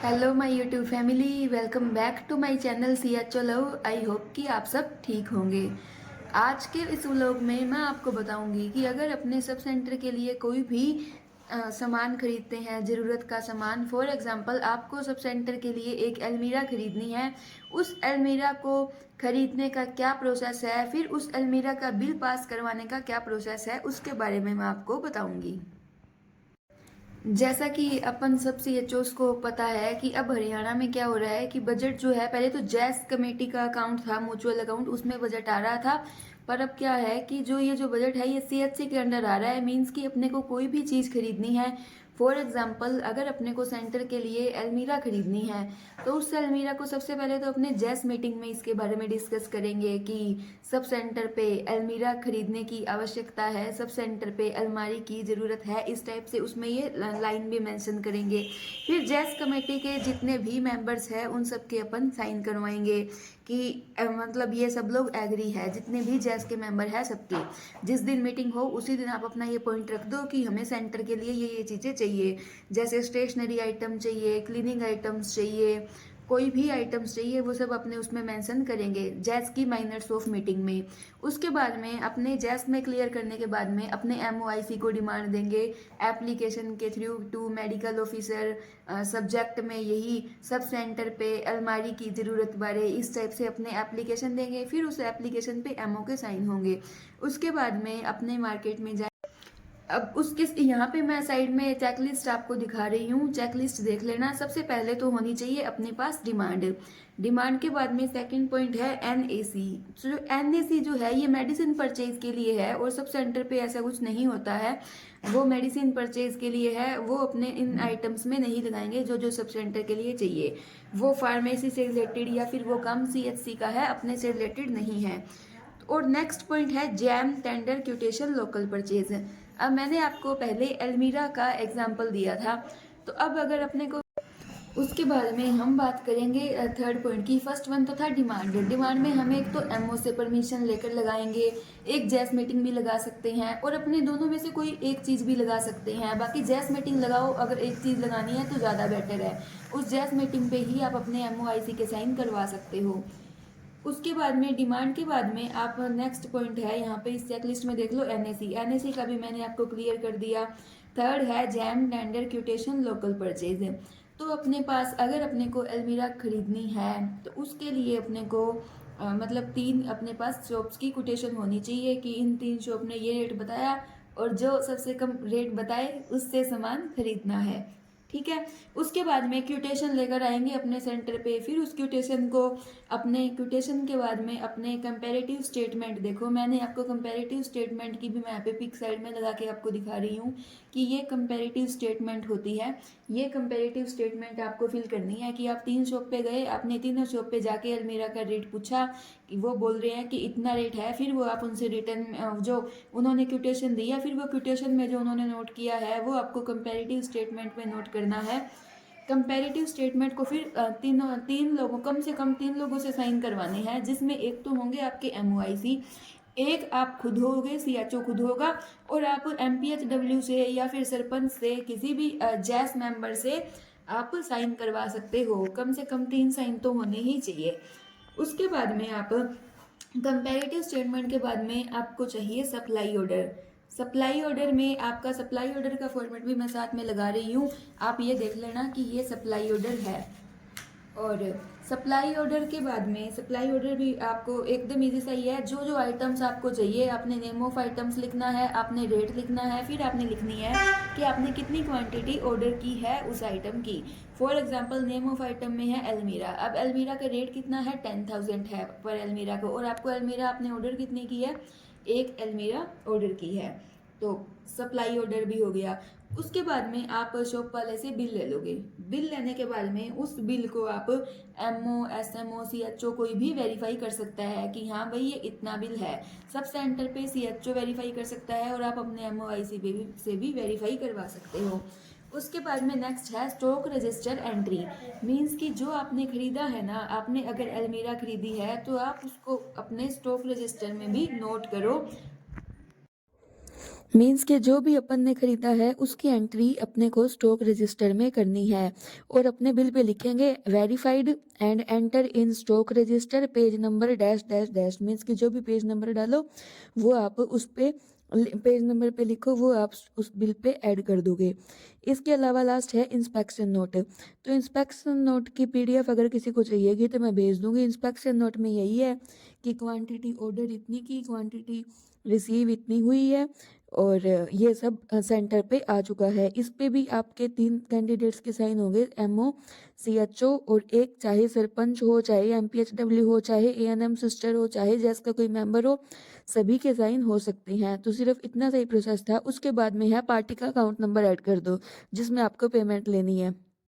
Hello my YouTube family, welcome back to my channel CHO love. I hope कि आप सब ठीक होंगे। आज के इस व्लॉग में मैं आपको बताऊंगी कि अगर अपने सब सेंटर के लिए कोई भी सामान खरीदते हैं, ज़रूरत का सामान, फॉर एग्जांपल आपको सब सेंटर के लिए एक अलमीरा खरीदनी है। उस अलमीरा को खरीदने का क्या प्रोसेस है, फिर उस अलमीरा का बिल पास करवाने का क्या प्रोसेस है, उसके बारे में मैं आपको बताऊंगी। जैसा कि अपन सब सीएचओस को पता है कि अब हरियाणा में क्या हो रहा है कि बजट जो है, पहले तो जैस कमेटी का अकाउंट था, म्यूचुअल अकाउंट, उसमें बजट आ रहा था। पर अब क्या है कि ये जो बजट है ये सीएचसी के अंडर आ रहा है। मीन्स कि अपने को कोई भी चीज़ खरीदनी है, फॉर एग्जाम्पल अगर अपने को सेंटर के लिए अलमीरा खरीदनी है, तो उस अलमीरा को सबसे पहले तो अपने जैस मीटिंग में इसके बारे में डिस्कस करेंगे कि सब सेंटर पे अलमीरा खरीदने की आवश्यकता है, सब सेंटर पे अलमारी की ज़रूरत है, इस टाइप से उसमें ये लाइन भी मेंशन करेंगे। फिर जैस कमेटी के जितने भी मेंबर्स हैं उन सब के अपन साइन करवाएंगे कि मतलब ये सब लोग एग्री है, जितने भी जैस के मेंबर हैं सबके। जिस दिन मीटिंग हो उसी दिन आप अपना ये पॉइंट रख दो कि हमें सेंटर के लिए ये चीज़ें चाहिए, जैसे स्टेशनरी आइटम चाहिए, क्लीनिंग आइटम्स चाहिए, कोई भी आइटम्स चाहिए, वो सब अपने उसमें मेंशन करेंगे जैस की माइनर्स ऑफ मीटिंग में। उसके बाद में अपने जैस में क्लियर करने के बाद में अपने एमओआईसी को डिमांड देंगे एप्लीकेशन के through to medical officer, subject में यही सब सेंटर पे अलमारी की ज़रूरत बारे, इस टाइप से अपने एप्लीकेशन देंगे। फिर उस एप्लीकेशन पे एमओ के साइन होंगे। उसके बाद में अपने मार्केट में जाए। अब उसके यहाँ पे मैं साइड में चेकलिस्ट आपको दिखा रही हूँ, चेकलिस्ट देख लेना। सबसे पहले तो होनी चाहिए अपने पास डिमांड। डिमांड के बाद में सेकंड पॉइंट है एनएसी। तो जो एनएसी जो है ये मेडिसिन परचेज के लिए है, और सब सेंटर पे ऐसा कुछ नहीं होता है। वो मेडिसिन परचेज के लिए है, वो अपने इन आइटम्स में नहीं लगाएंगे जो जो सब सेंटर के लिए चाहिए। वो फार्मेसी से रिलेटेड या फिर वो कम सीएचसी का है, अपने से रिलेटेड नहीं है। और नेक्स्ट पॉइंट है जैम टेंडर क्यूटेशन लोकल परचेज। अब मैंने आपको पहले अलमीरा का एग्जाम्पल दिया था, तो अब अगर अपने को उसके बारे में हम बात करेंगे थर्ड पॉइंट की। फर्स्ट वन तो था डिमांड। डिमांड में हम एक तो एमओ से परमिशन लेकर लगाएंगे, एक जैस मीटिंग भी लगा सकते हैं, और अपने दोनों में से कोई एक चीज़ भी लगा सकते हैं। बाकी जैस मीटिंग लगाओ, अगर एक चीज़ लगानी है तो ज़्यादा बेटर है। उस जैस मीटिंग पे ही आप अपने एमओआईसी के साइन करवा सकते हो। उसके बाद में डिमांड के बाद में आप नेक्स्ट पॉइंट है यहाँ पे इस चेकलिस्ट में देख लो एनएसी। एनएसी का भी मैंने आपको क्लियर कर दिया। थर्ड है जैम टेंडर क्यूटेशन लोकल परचेज। तो अपने पास अगर अपने को अलमीरा खरीदनी है तो उसके लिए अपने को मतलब तीन अपने पास शॉप्स की कोटेशन होनी चाहिए कि इन तीन शॉप ने ये रेट बताया, और जो सबसे कम रेट बताए उससे सामान खरीदना है। ठीक है। उसके बाद में क्यूटेशन लेकर आएंगे अपने सेंटर पे। फिर उस क्यूटेशन को अपने क्यूटेशन के बाद में अपने कंपैरेटिव स्टेटमेंट, देखो मैंने आपको कंपैरेटिव स्टेटमेंट की भी मैं यहाँ पे पिक साइड में लगा के आपको दिखा रही हूँ कि ये कंपैरेटिव स्टेटमेंट होती है। ये कंपैरेटिव स्टेटमेंट आपको फिल करनी है कि आप तीन शॉप पे गए, आपने तीनों शॉप पे जाके अलमीरा का रेट पूछा कि वो बोल रहे हैं कि इतना रेट है, फिर वो आप उनसे रिटर्न जो उन्होंने क्यूटेशन दिया, फिर वो क्यूटेशन में जो उन्होंने नोट किया है वो आपको कंपैरेटिव स्टेटमेंट में नोट करना है। कंपैरेटिव स्टेटमेंट को फिर तीन लोगों, कम से कम तीन लोगों से साइन करवाने हैं, जिसमें एक तो होंगे आपके एमओआईसी, एक आप खुद होगे, सीएचओ खुद होगा, और आप एमपीएचडब्ल्यू से या फिर सरपंच से, किसी भी जैस मेंबर से आप साइन करवा सकते हो। कम से कम तीन साइन तो होने ही चाहिए। उसके बाद में आप कंपैरेटिव स्टेटमेंट के बाद में आपको चाहिए सप्लाई ऑर्डर। सप्लाई ऑर्डर में आपका सप्लाई ऑर्डर का फॉर्मेट भी मैं साथ में लगा रही हूँ, आप ये देख लेना कि ये सप्लाई ऑर्डर है। और सप्लाई ऑर्डर के बाद में सप्लाई ऑर्डर भी आपको एकदम इजी सा ही है। जो जो आइटम्स आपको चाहिए, आपने नेम ऑफ आइटम्स लिखना है, आपने रेट लिखना है, फिर आपने लिखनी है कि आपने कितनी क्वांटिटी ऑर्डर की है उस आइटम की। For example name of item में है अलमीरा। अब अलमीरा का रेट कितना है, 10,000 है पर अलमीरा को, और आपको अलमीरा आपने ऑर्डर कितने की है, एक अलमीरा ऑर्डर की है। तो सप्लाई ऑर्डर भी हो गया। उसके बाद में आप शॉप वाले से बिल ले लोगे। बिल लेने के बाद में उस बिल को आप एमओ, एसएमओ, सीएचओ कोई भी वेरीफाई कर सकता है कि हाँ भाई ये इतना बिल है। सब सेंटर पे सीएचओ वेरीफाई कर सकता है, और आप अपने एमओआईसी से भी वेरीफाई करवा सकते हो। उसके बाद में नेक्स्ट है स्टॉक रजिस्टर एंट्री। मीन्स कि जो आपने खरीदा है ना, आपने अगर अलमीरा खरीदी है तो आप उसको अपने स्टॉक रजिस्टर में भी नोट करो। मीन्स कि जो भी अपन ने खरीदा है उसकी एंट्री अपने को स्टॉक रजिस्टर में करनी है और अपने बिल पे लिखेंगे verified and enter in stock register page number dash dash dash. Means कि जो भी पेज नंबर डालो वो आप उस पे पेज नंबर पे लिखो, वो आप उस बिल पे ऐड कर दोगे। इसके अलावा लास्ट है इंस्पेक्शन नोट। तो इंस्पेक्शन नोट की पीडीएफ अगर किसी को चाहिएगी तो मैं भेज दूंगी। इंस्पेक्शन नोट में यही है कि क्वांटिटी ऑर्डर इतनी की, क्वांटिटी रिसीव इतनी हुई है और ये सब सेंटर पे आ चुका है। इस पे भी आपके 3 कैंडिडेट्स के साइन होंगे, एमओ, सीएचओ और एक चाहे सरपंच हो, चाहे एमपीएचडब्ल्यू हो, चाहे एएनएम सिस्टर हो, चाहे जैस का कोई मेंबर हो, सभी के साइन हो सकते हैं। तो सिर्फ इतना सही प्रोसेस था। उसके बाद में है पार्टी का अकाउंट नंबर ऐड कर दो जिसमें आपको पेमेंट लेनी है।